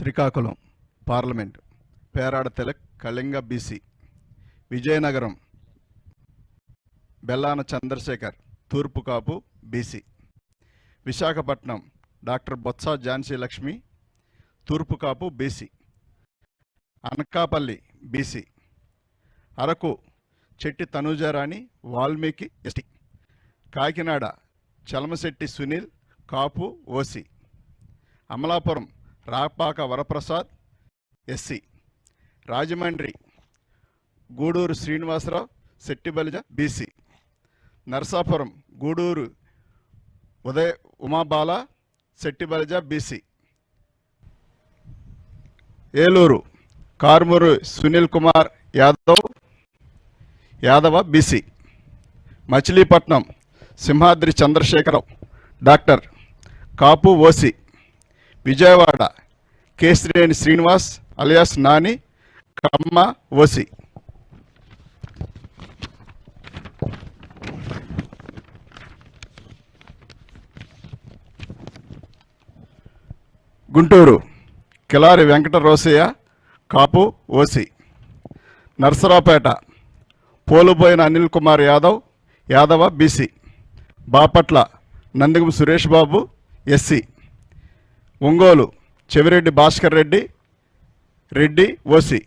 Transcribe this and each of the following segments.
Srikakulam parliament Perada Tilak Kalinga BC, Vizianagaram Bellana Chandrasekhar తూర్పు Kapu BC, Visakhapatnam doctor Botcha Jhansi Lakshmi తూర్పు Kapu BC, Anakapalli BC, Araku Chetti Tanujarani Valmiki ST, Kakinada Chalamasetti Sunil Kapu OC, Amalapuram Rapaka Varaprasad SC, Rajahmundry Guduru Srinivasarao Settibalija BC, Narasapuram Guduru Udaya Umabala Settibalija BC, Eluru Karmuru Sunil Kumar Yadava BC, Machilipatnam Simhadri Chandrasekhararao doctor Kapu OC, Vijayawada Kesineni Srinivas alias Nani Kamma OC, Guntur Kilari Venkata Rosaiah Kapu OC, Narasaraopet Polubhoina Anil Kumar Yadava BC, Bapatla Nandigam Suresh Babu SC, Ongole Chevireddy Bhaskar Reddy OC,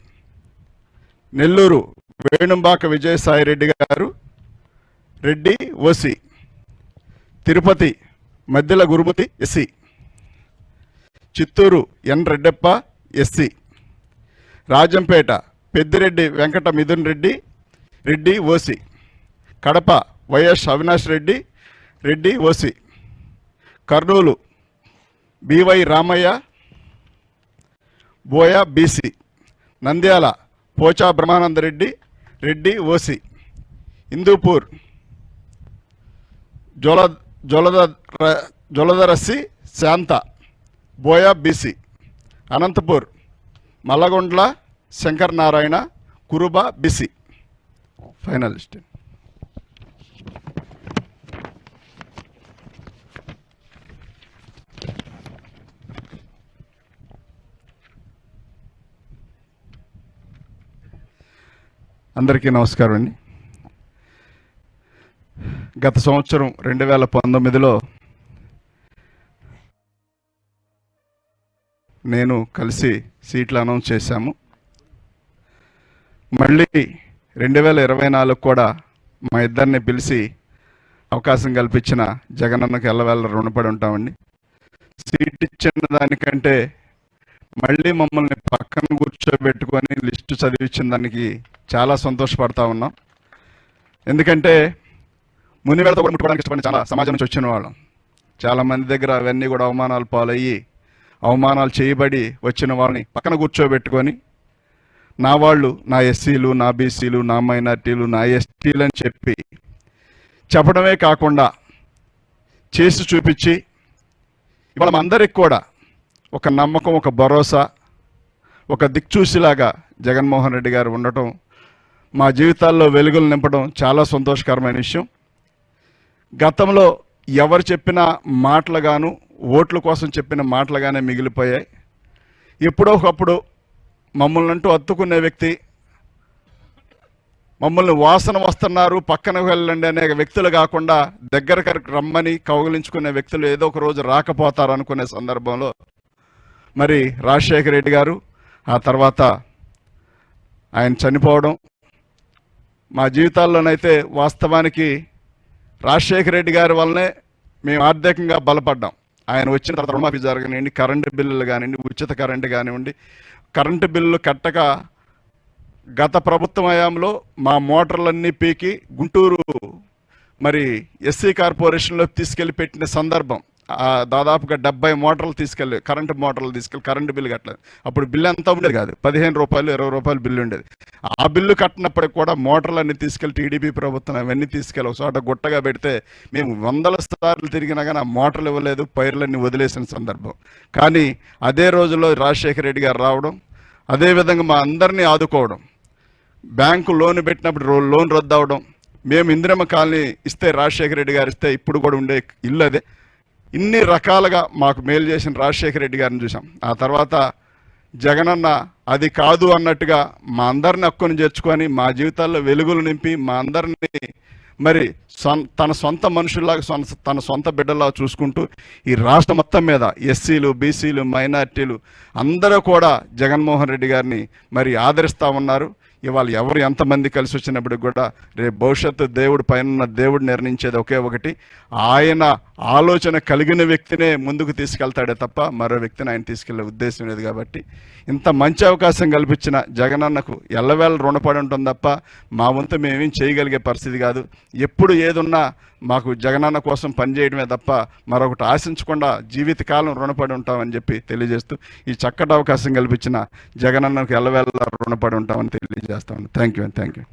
Nellore Venumbaka Vijayasaireddy garu Reddy OC, Tirupati Maddela Gurumurthy SC, Chittoor N Reddeppa SC, Rajampet Peddireddy Venkata Mithun Reddy OC, Kadapa YS Avinash Reddy OC, Kurnool BY Ramaiah Boya BC, Nandyal Pocha Brahmananda Reddy OC, Hindupur Joladarasi Shanta Boya BC, Anantapur Mallagondla Shankar Narayana Kuruba BC. Finalist అందరికీ నమస్కారం అండి. గత సంవత్సరం 2019లో నేను కలిసి సీట్లు announce చేశాము. మళ్ళీ 2024 కూడా మా ఇద్దరిని పిలిచి అవకాశం కల్పించిన జగనన్నకు ఎల్లవేళ రుణపడి ఉంటామండి. సీట్ ఇచ్చిన దానికంటే మళ్ళీ మమ్మల్ని పక్కన కూర్చోబెట్టుకొని లిస్టు చదివించిన దానికి చాలా సంతోషపడతా ఉన్నాం. ఎందుకంటే మునివేళతో కూడా ముట్టుకోవడానికి ఇష్టపడి చాలా సమాజం నుంచి వచ్చిన వాళ్ళం. చాలామంది దగ్గర అవన్నీ కూడా అవమానాలు పాలయ్యి అవమానాలు చేయబడి వచ్చిన వాళ్ళని పక్కన కూర్చోబెట్టుకొని నా వాళ్ళు, నా ఎస్సీలు, నా బీసీలు, నా మైనార్టీలు, నా ఎస్టీలు అని చెప్పడమే కాకుండా చేసి చూపించి ఇవాళ అందరికి కూడా ఒక నమ్మకం, ఒక భరోసా, ఒక దిక్చూసిలాగా జగన్మోహన్ రెడ్డి గారు ఉండటం, మా జీవితాల్లో వెలుగులు నింపడం చాలా సంతోషకరమైన విషయం. గతంలో ఎవరు చెప్పిన మాటలుగాను, ఓట్ల కోసం చెప్పిన మాటలుగానే మిగిలిపోయాయి. ఎప్పుడో ఒకప్పుడు మమ్మల్ని అంటూ అత్తుకునే వ్యక్తి, మమ్మల్ని వాసన వస్తున్నారు పక్కన వెళ్ళండి అనే వ్యక్తులు కాకుండా దగ్గరకు రమ్మని కౌగిలించుకునే వ్యక్తులు ఏదో ఒక రోజు రాకపోతారు అనుకునే సందర్భంలో మరి రాజశేఖర రెడ్డి గారు, ఆ తర్వాత ఆయన చనిపోవడం, మా జీవితాల్లోనైతే వాస్తవానికి రాజశేఖర రెడ్డి గారి వల్లనే మేము ఆర్థికంగా బలపడ్డాం. ఆయన వచ్చిన తర్వాత రుణమాఫీ జరగనివ్వండి, కరెంటు బిల్లులు కానివ్వండి, ఉచిత కరెంటు కానివ్వండి, కరెంటు బిల్లులు కట్టక గత ప్రభుత్వం హయాంలో మా మోటార్లన్నీ పీకి గుంటూరు మరి ఎస్సీ కార్పొరేషన్లో తీసుకెళ్ళి పెట్టిన సందర్భం. దాదాపుగా 70 మోటార్లు తీసుకెళ్ళి కరెంటు మోటార్లు తీసుకెళ్ళి కరెంటు బిల్లు కట్టలేదు. అప్పుడు బిల్లు అంతా ఉండేది కాదు, 15 రూపాయలు 20 రూపాయలు బిల్లు ఉండేది. ఆ బిల్లు కట్టినప్పటికి కూడా మోటార్లన్నీ తీసుకెళ్ళి టీడీపీ ప్రభుత్వం అవన్నీ తీసుకెళ్ళి ఒక చోట గుట్టగా పెడితే మేము 100 సార్లు తిరిగినా కానీ ఆ మోటార్లు ఇవ్వలేదు, పైర్లన్నీ వదిలేసిన సందర్భం. కానీ అదే రోజుల్లో రాజశేఖర రెడ్డి గారు రావడం, అదేవిధంగా మా అందరినీ ఆదుకోవడం, బ్యాంకు లోన్ పెట్టినప్పుడు లోన్ రద్దు అవడం, మేము ఇందిరమ్మ కాలనీ ఇస్తే రాజశేఖర రెడ్డి గారు ఇస్తే ఇప్పుడు కూడా ఉండే ఇల్లు అదే. ఇన్ని రకాలుగా మాకు మేలు చేసిన రాజశేఖర రెడ్డి గారిని చూసాం. ఆ తర్వాత జగనన్న అది కాదు అన్నట్టుగా మా అందరిని హక్కును చేర్చుకొని మా జీవితాల్లో వెలుగులు నింపి మా అందరినీ మరి తన సొంత మనుషుల్లాగా తన సొంత బిడ్డలా చూసుకుంటూ ఈ రాష్ట్రం మొత్తం మీద ఎస్సీలు, బీసీలు, మైనార్టీలు అందరూ కూడా జగన్మోహన్ రెడ్డి గారిని మరి ఆదరిస్తూ ఉన్నారు. ఇవాళ ఎవరు ఎంతమంది కలిసి వచ్చినప్పుడు కూడా రేపు భవిష్యత్తు దేవుడు పైన దేవుడు నిర్ణయించేది ఒకే ఒకటి, ఆయన ఆలోచన కలిగిన వ్యక్తినే ముందుకు తీసుకెళ్తాడే తప్ప మరో వ్యక్తిని ఆయన తీసుకెళ్లే ఉద్దేశం లేదు. కాబట్టి ఇంత మంచి అవకాశం కల్పించిన జగనన్నకు ఎల్లవేళ రుణపడి ఉంటుంది తప్ప మా వంతు మేమేం చేయగలిగే పరిస్థితి కాదు. ఎప్పుడు ఏదున్నా మాకు జగనన్న కోసం పనిచేయడమే తప్ప మరొకటి ఆశించకుండా జీవితకాలం రుణపడి ఉంటామని చెప్పి తెలియజేస్తూ ఈ చక్కటి అవకాశం కల్పించిన జగనన్నకు ఎల్లవేళ రుణపడి ఉంటామని తెలియజేస్తాను. Thank you.